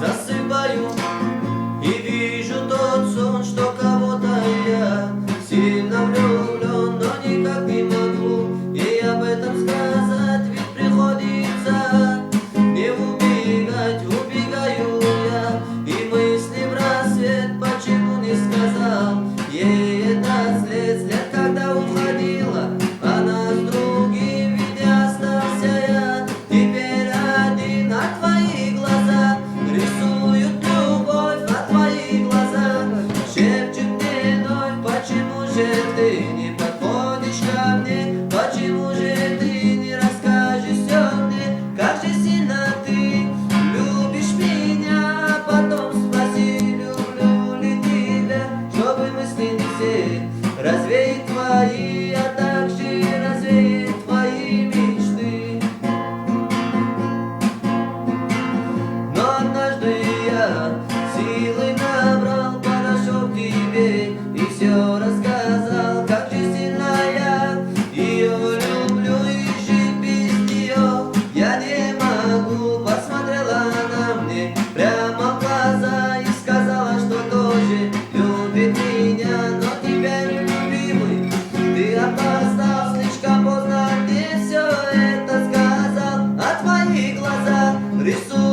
Засыпаю и вижу тот сон, что кого-то я сильно влюблен, но никак не могу ей об этом сказать, ведь приходится не убегать, убегаю я, и мысли в рассвет, почему не сказал ей это след, когда уходила она с другим, ведь остался я теперь один, а твои глаза рисуют любовь, на твои глаза шепчет мне вновь, почему же ты не подходишь ко мне, почему же ты не расскажешь все мне, как же сильно ты любишь меня, а потом спроси, люблю ли тебя, чтобы мысли не все развеять твои, а также развеять твои мечты. Но однажды я силы набрал, подошел к тебе и все рассказал, как же сильно я ее люблю и жить без нее я не могу. Посмотрела она мне прямо в глаза и сказала, что тоже любит меня, но теперь, любимый, ты опоздал, слишком поздно мне все это сказал, а твои глаза рисуют